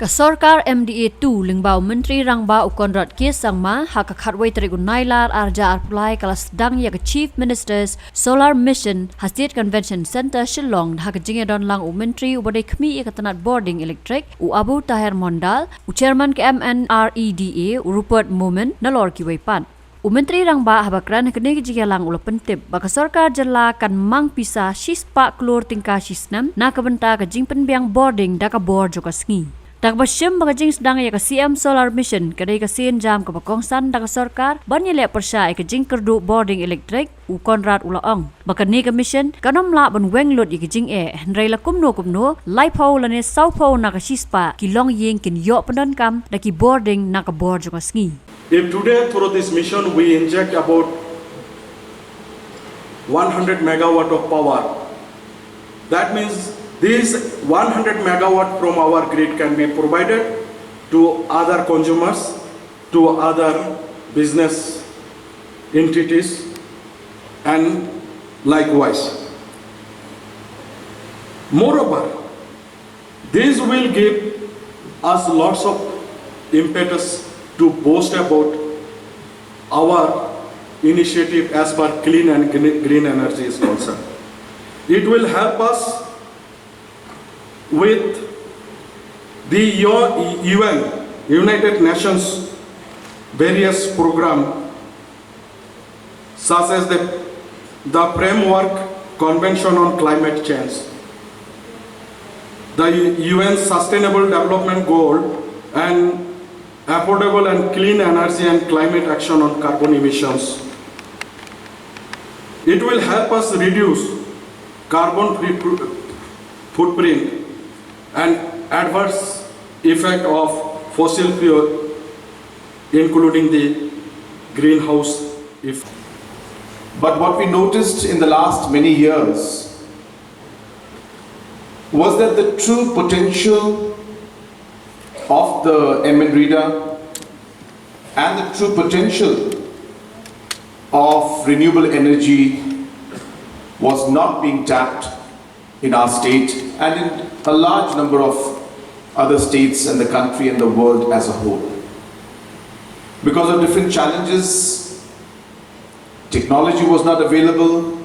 Ka Sorkar MDA2 lingbau Menteri Rangba Ukonrat Kiesangma haka khatwai trigun nailar arja arpulai kala sdang ya Chief Minister's Solar Mission Hastit Convention Center Shillong haka jingeh don lang u Menteri ubadai khmi ya katanat boarding elektrik u Abu Tahir Mondal u Chairman ke MNREDA u Rupert Moment nalor ki waipan. Menteri Rangba habakran kene jigeh lang ula pentip baka Sorkar Jylla kan mang pisa shispa klur tingka shisnam na kabenta ka jing penbiang boarding daka board joka sngi. Tak basyam baka jing sedang ya ka CM Solar Mission kadai ka sin jam ka bakongsan daka Sorkar banya le persya ka jing kerdu boarding elektrik u Konrad ulaong. Baka ni ka mission kanom la ban weng lot ya ka jing henrai la kumno lai pau lane sau pau na ka shispa kilong ying kin yo pendon kam daki boarding na ka board joka sngi. If today through this mission we inject about 100 megawatt of power, that means this 100 megawatt from our grid can be provided to other consumers, to other business entities, and likewise. Moreover, this will give us lots of impetus to boast about our initiative as far clean and green energy is concerned. It will help us with the UN, United Nations various program such as the Framework Convention on Climate Change, the UN Sustainable Development Goal, and affordable and clean energy and climate action on carbon emissions. It will help us reduce carbon footprint and adverse effect of fossil fuel, including the greenhouse effect. But what we noticed in the last many years was that the true potential of the MNREDA and the true potential of renewable energy was not being tapped in our state and in a large number of other states and the country and the world as a whole. Because of different challenges, technology was not available,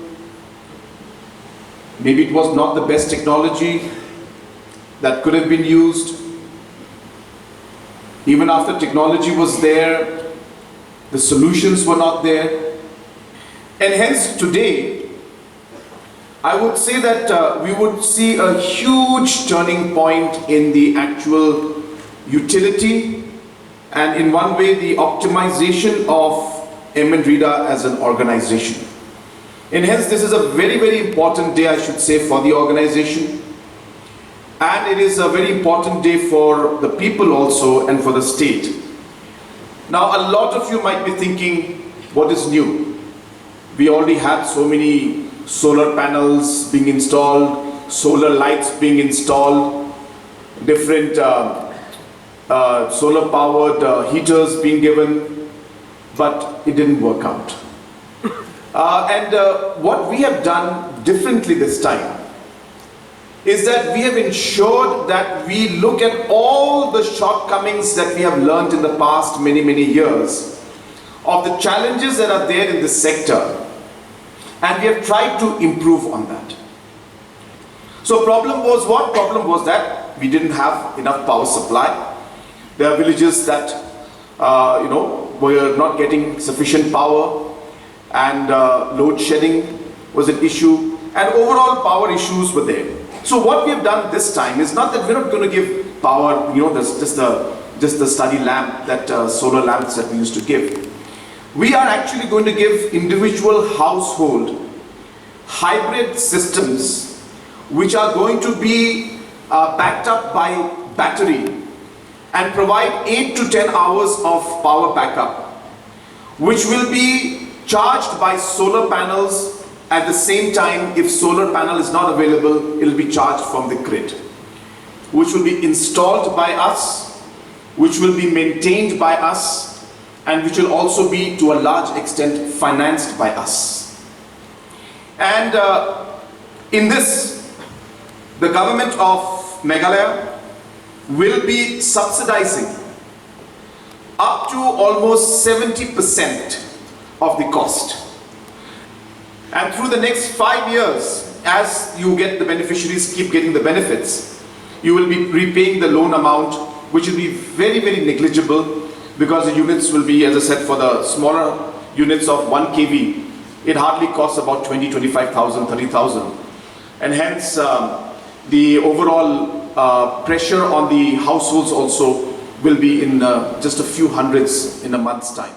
maybe it was not the best technology that could have been used. Even after technology was there, the solutions were not there. And hence today, I would say that we would see a huge turning point in the actual utility and in one way the optimization of MNREDA as an organization. And hence this is a very, very important day, I should say, for the organization. And it is a very important day for the people also and for the state. Now a lot of you might be thinking, what is new? We already had so many solar panels being installed, solar lights being installed, different solar powered heaters being given, but it didn't work out. What we have done differently this time is that we have ensured that we look at all the shortcomings that we have learned in the past many, many years of the challenges that are there in this sector, and we have tried to improve on that. So problem was what? Problem was that we didn't have enough power supply. There are villages that were not getting sufficient power, and load shedding was an issue, and overall power issues were there. So what we have done this time is not that we're not going to give power, just the study lamp, that solar lamps that we used to give. We are actually going to give individual household hybrid systems which are going to be backed up by battery and provide 8 to 10 hours of power backup, which will be charged by solar panels. At the same time, if solar panel is not available, it will be charged from the grid, which will be installed by us, which will be maintained by us, and which will also be to a large extent financed by us. And in this, the government of Meghalaya will be subsidizing up to almost 70% of the cost. And through the next 5 years, as you get the beneficiaries keep getting the benefits, you will be repaying the loan amount, which will be very, very negligible, because the units will be, as I said, for the smaller units of 1 kV, it hardly costs about 20, 25,000, 30,000. And hence, the overall pressure on the households also will be in just a few hundreds in a month's time.